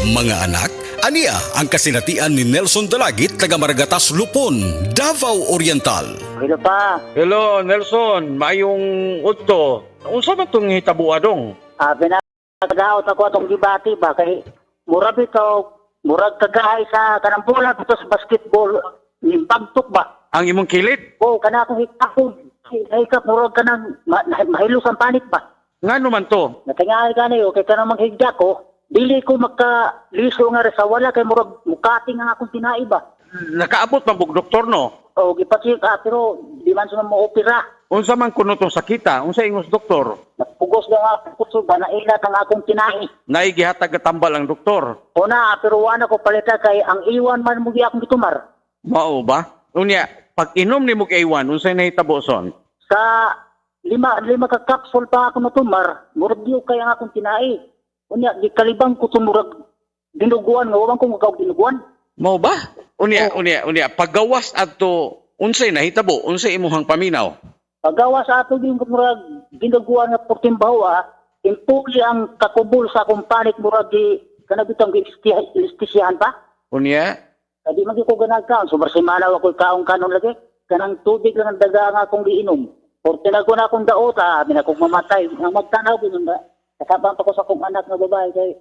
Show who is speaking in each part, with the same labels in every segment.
Speaker 1: Mga anak, ania ang kasinatian ni Nelson Dalagit taga Maragatas Lupon, Davao Oriental.
Speaker 2: Hello pa.
Speaker 3: Hello, Nelson. Mayong udto. Unsa man tong hitabo adong?
Speaker 2: Pinakadaot ako atong debate ba kay murag bitaw, murag kagahay sa kanang bola dito sa basketball ni bagtok ba?
Speaker 3: Ang imong kilit?
Speaker 2: O kana akong hikap murag kanang mahilus ang panik ba?
Speaker 3: Ngano man to?
Speaker 2: Natingali ka na yun, kay kanang maghigda ko, dili ko magka-liso nga rin sa wala kay murag mukating ang akong tinai ba?
Speaker 3: Nakaabot man bug doktor no?
Speaker 2: O gipatsik pero di man sila mo-opera.
Speaker 3: Unsa man kuno tong sakita? Unsa ingos doktor?
Speaker 2: Napugos lang ako kutso ba na ilat ang akong tinai.
Speaker 3: Naay gihatag tambal ang doktor.
Speaker 2: O na, pero wala ko palita kay ang iwan man mo akong gitumar.
Speaker 3: Mao ba? Unya, pag inom nimo kay iwan, unsay nahitabo son?
Speaker 2: Sa lima ka capsule pa ako natumar, murag diyo kay ang akong tinai. Unya, di kalibang ko tumurag dinuguan, nga wabang ko magkawag dinuguan.
Speaker 3: Mao ba? Unya, paggawas adto unsay nahitabo? Unsay imuhang paminaw?
Speaker 2: Pagawa sa ato yung murag dinuguan nga portimbawa, impuli ang kakubol sa akong panik murag di kanabitang gistisyahan pa.
Speaker 3: Unya,
Speaker 2: Kadi magi ko ganagkaon, sobrang simana ako kaong kanon lagi. Kanang tubig lang ang daga nga akong giinom. Porte na ko na akong daota, abi na akong mamatay. Ang magtanaw ko nun ba? Kasabang pa ko sa akong anak na babae kay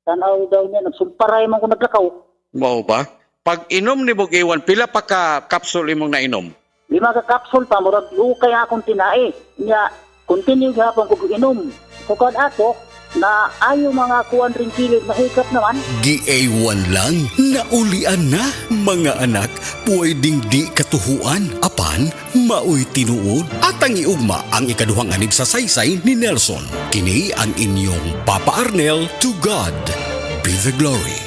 Speaker 2: tanaw daw niya, nagsumparay man ko naglakaw.
Speaker 3: mao ba? Pag inom nimo kay iwan, pila pa ka capsule imong nainom?
Speaker 2: 5 ka capsule pa, murag ukay akong tinai. Niya, continue gahapon ko inom. Sukad ato, na ayaw mga kuwan rin kilid, mahikap naman.
Speaker 1: Gi-A1 lang, naulian na. Mga anak, pwedeng di katuhuan. Apan, maoy tinuod. At ang iugma ang ikaduhang anib sa saysay ni Nelson. Kini ang inyong Papa Arnel, to God be the glory.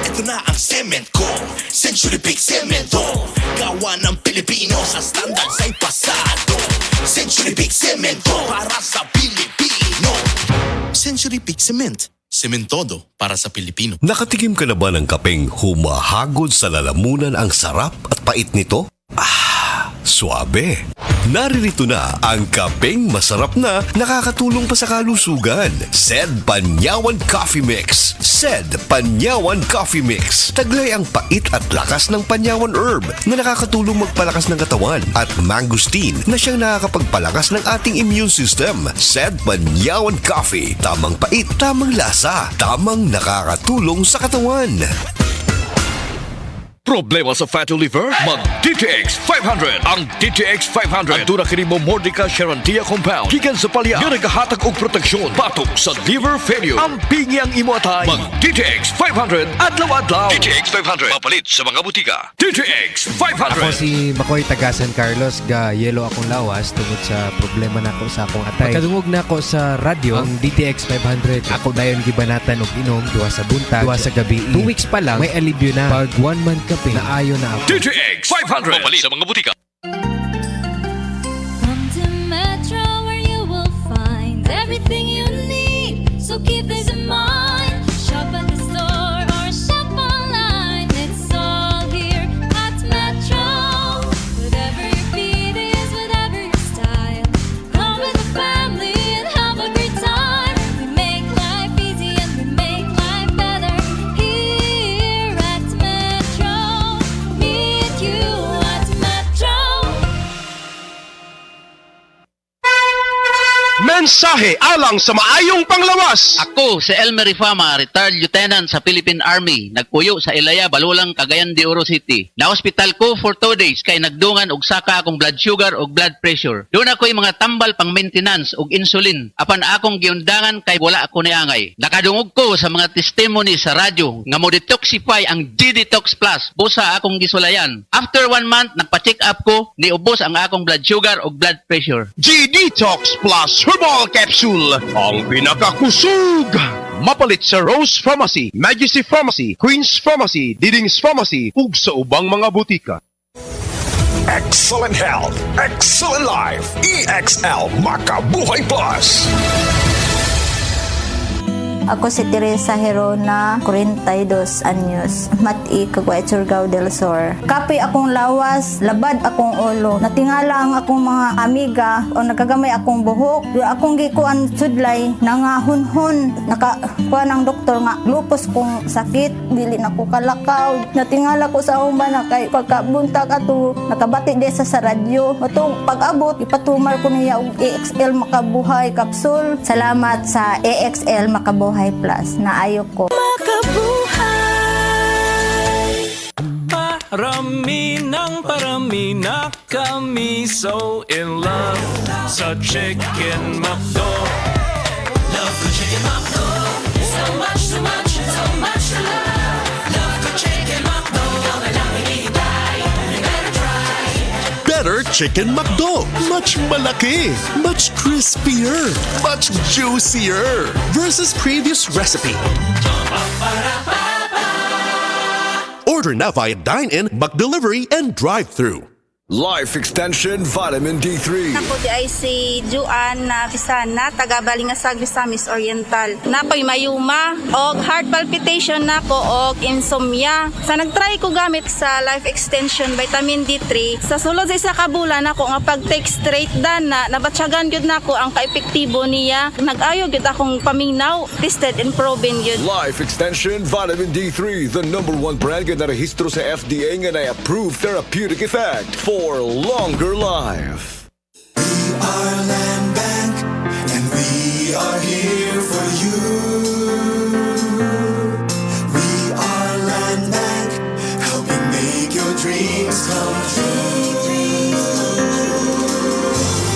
Speaker 4: Ito na ang cement ko, Century Big Cemento. Gawa ng Pilipino sa standard sa'y pasado. Century Big Cemento para sa Pilipino. Century Big Cement, sementodo para sa Pilipino.
Speaker 5: Nakatikim ka na ba ng kapeng humahagod sa lalamunan ang sarap at pait nito? Suabe! Naririto na ang kapeng masarap na nakakatulong pa sa kalusugan. Sed Panyawan Coffee Mix. Sed Panyawan Coffee Mix. Taglay ang pait at lakas ng Panyawan Herb na nakakatulong magpalakas ng katawan at mangosteen na siyang nakakapagpalakas ng ating immune system. Sed Panyawan Coffee. Tamang pait, tamang lasa, tamang nakakatulong sa katawan.
Speaker 6: Problema sa fatty liver? Mag DTX 500. Ang DTX 500 aduna kini mo Mordica Charantia compound gikan sa palya nga nagahatag og proteksyon batok sa liver failure. Ang pingi ang imo atay. Mag DTX 500 adlaw-adlaw. DTX 500 mapalit sa mga butika. DTX 500.
Speaker 7: Ako si Makoy taga San Carlos, ga yelo akong lawas tungod sa problema nako sa akong atay. Pagkadungog nako sa radyo ang DTX 500. Ako dayon gibanatan og inom duha sa buntag, duha sa gabi. 2 weeks pa lang may alibyo na. Pag 1 month kape na ayo na ako.
Speaker 6: DTX 500 mapalit sa mga butika.
Speaker 8: Come to Metro where you will find everything you need. So keep this in mind. Shop at the store or shop online. It's all here at Metro. Whatever your beat is, whatever your style. Come with the family and have a great time. We make life easy and we make life better here at Metro. Meet you at Metro.
Speaker 9: Mensahe alang sa maayong panglawas.
Speaker 10: Ako si Elmer Rifama, retired lieutenant sa Philippine Army. Nagpuyo sa Ilaya, Balulang, Cagayan de Oro City. Na-hospital ko for 2 days kay nagdungan og saka akong blood sugar og blood pressure. Doon ako'y mga tambal pang maintenance og insulin. Apan akong giundangan kay wala ako niangay. Nakadungog ko sa mga testimony sa radyo nga mo detoxify ang G-Detox Plus. Busa akong gisulayan. After 1 month, nagpa-check up ko, niubos ang akong blood sugar og blood pressure.
Speaker 9: G-Detox Plus Herbal Capsule, ang pinakakusog. Mapalit sa Rose Pharmacy, Majesty Pharmacy, Queen's Pharmacy, Diding's Pharmacy, ug sa ubang mga butika.
Speaker 4: Excellent health, excellent life. EXL Makabuhay Plus.
Speaker 11: Ako si Teresa Herona, 42 anyos. Mati, Caguay, Surigao del Sur. Kapoy akong lawas, labad akong ulo. Natingala ang akong mga amiga o nagagamay akong buhok. Akong gikuan sudlay, nangahunhon. Nakakuha ng doktor nga, lupus kong sakit, dili na ko kalakaw. Natingala ko sa umban na kay pagkabuntag ato, nakabati di sa radyo. Matong pag-abot, ipatumar ko niya og AXL Makabuhay Capsule. Salamat sa AXL Makabuhay Plus. Naayo ko.
Speaker 12: Parami na kami so in love sa Chicken McDo. Love ko Chicken McDo. So much to love. Love ko Chicken McDo. Kailangan ihintay. You better try.
Speaker 5: Better Chicken McDo. Much malaki, much crispier, much juicier versus previous recipe. Order now via dine-in, McDelivery, and drive-thru.
Speaker 6: Life Extension Vitamin D3.
Speaker 11: Ako di ay si Juan na Fisana, taga Balingasag, Misamis Oriental. Napoy mayuma og heart palpitation nako og insomnia. Sa nagtry ko gamit sa Life Extension Vitamin D3, sa sulod sa isa ka bulan ako nga pag-take straight dana, nabatsyagan gyud nako ang kaepektibo niya. Nag-ayo gyud akong paminaw, tested and proven gyud.
Speaker 6: Life Extension Vitamin D3, the #1 brand nga narehistro sa FDA nga na-approved therapeutic effect for longer life.
Speaker 4: We are Land Bank, and we are here for you. We are Land Bank, helping make your dreams come true.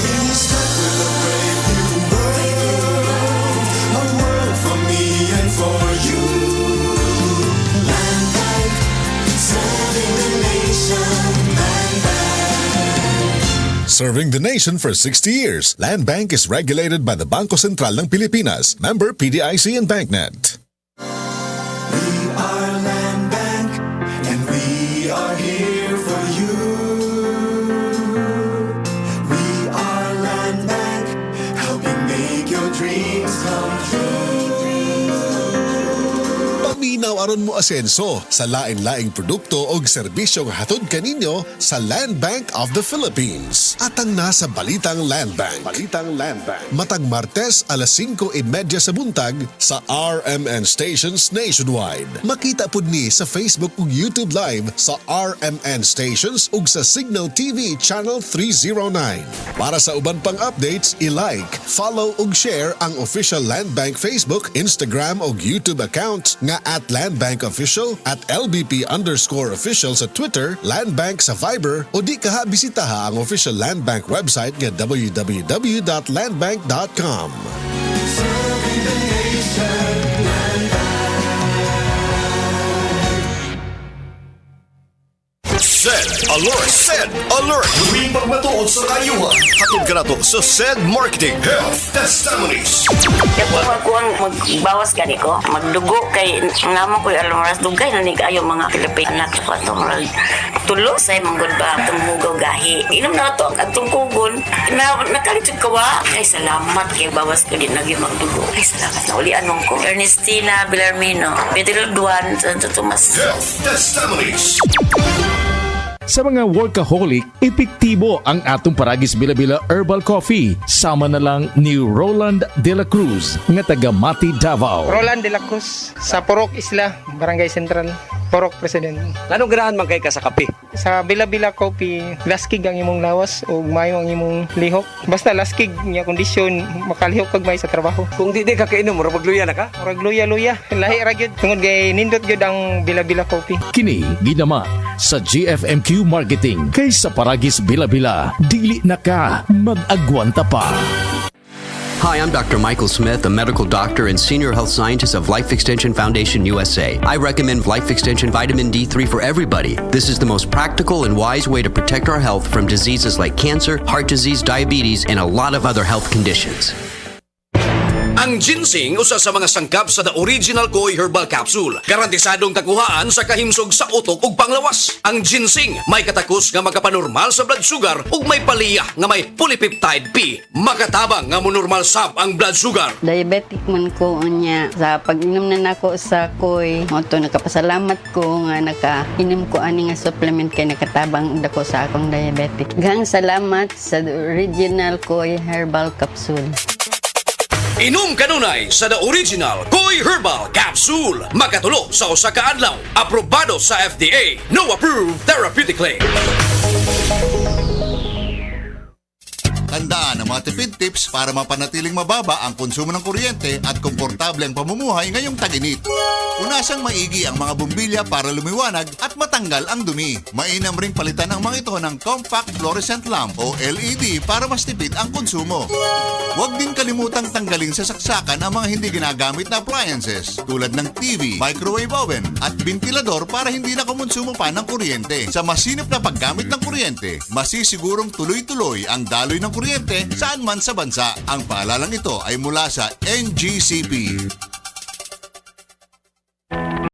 Speaker 4: We start with a brave new world, a world for me and for you. Land Bank, serving the nation. Land Bank.
Speaker 13: Serving the nation for 60 years, Land Bank is regulated by the Bangko Sentral ng Pilipinas, member PDIC and BancNet.
Speaker 4: We are Land Bank, and we are here for you. We are Land Bank, helping make your dreams come true.
Speaker 13: Paminaw aron mo asenso sa lain-laing produkto o serbisyong hatod kaninyo sa Land Bank of the Philippines. Atang nasa Balitang Land Bank. Matag Martes alas 5:30 sa buntag sa RMN stations nationwide. Makita pud ni sa Facebook ug YouTube Live sa RMN stations ug sa Signal TV Channel 309. Para sa uban pang updates, i-like, follow ug share ang official Land Bank Facebook, Instagram ug YouTube account nga @Land Bank Official, @LBP_official sa Twitter, Land Bank sa Viber o di kaha bisitaha ang official Land Bank website nga www.landbank.com.
Speaker 4: Serving the nation, Land
Speaker 5: SED Alert! SED Alert! Huwing magmatuod sa kayuhan. Hatod ka na to sa SED Marketing Health Testimonies.
Speaker 14: Kung magbawas gani ko, magdugo kay naman ko almoras dugay na ayo mga Pilipino anak ko to marag tulo say manggod ba tumugaw gahi. Inom na to ang tungkugon na nakalitod kawa. Ay salamat kay bawas ko din naging magdugo. Ay salamat na ulian mong ko. Ernestina Villarmino, Pedro Duan, Santo Tomas.
Speaker 5: Health Testimonies.
Speaker 15: Sa mga workaholic, epektibo ang atong Paragis Bila-Bila Herbal Coffee. Sama na lang ni Roland De La Cruz, nga taga Mati, Davao.
Speaker 16: Roland De La Cruz, sa Porok Isla, Barangay Central, Porok President.
Speaker 17: Anong ganahan man kay ka sa kape?
Speaker 16: Sa Bila-Bila Coffee, laskig ang imong lawas o mayo ang imong lihok. Basta laskig niya kondisyon, makalihok kag may sa trabaho.
Speaker 17: Kung di ka kainom, murag magluya na ka?
Speaker 16: Murag luya-luya. Lahi ra gyud. Tungod kay nindot gyud ang Bila-Bila Coffee.
Speaker 15: Kini ginama sa GFMQ Marketing kay sa Paragis Bila-Bila. Dili na ka mag-agwanta pa.
Speaker 18: Hi, I'm Dr. Michael Smith, a medical doctor and senior health scientist of Life Extension Foundation USA. I recommend Life Extension Vitamin D3 for everybody. This is the most practical and wise way to protect our health from diseases like cancer, heart disease, diabetes, and a lot of other health conditions.
Speaker 1: Ang ginseng usa sa mga sangkap sa The Original Koi Herbal Capsule. Garantisadong kakuhaan sa kahimsog sa utok ug panglawas. Ang ginseng may katakos nga makapanormal sa blood sugar ug may paliyah nga may polypeptide P. Makatabang nga monormal sab ang blood sugar.
Speaker 19: Diabetic man ko unya. Sa pag-inom na nako sa Koi, moto nakapasalamat ko nga nakainom ko ani nga supplement kay nakatabang dako sa akong diabetic. Gang salamat sa The Original Koi Herbal Capsule.
Speaker 1: Inom kanunay sa The Original Koi Herbal Capsule. Makatulo sa usa ka adlaw. Aprobado sa FDA. No approved therapeutically.
Speaker 20: Tandaan ang mga tipid tips para mapanatiling mababa ang konsumo ng kuryente at komportable ang pamumuhay ngayong tag-init. Unasang maigi ang mga bumbilya para lumiwanag at matanggal ang dumi. Mainam ring palitan ang mga ito ng compact fluorescent lamp o LED para mas tipid ang konsumo. Huwag din kalimutang tanggalin sa saksakan ang mga hindi ginagamit na appliances tulad ng TV, microwave oven at ventilador para hindi na kumonsumo pa ng kuryente. Sa masinop na paggamit ng kuryente, masisigurong tuloy-tuloy ang daloy ng kuryente saan man sa bansa. Ang paalalang ito ay mula sa NGCP.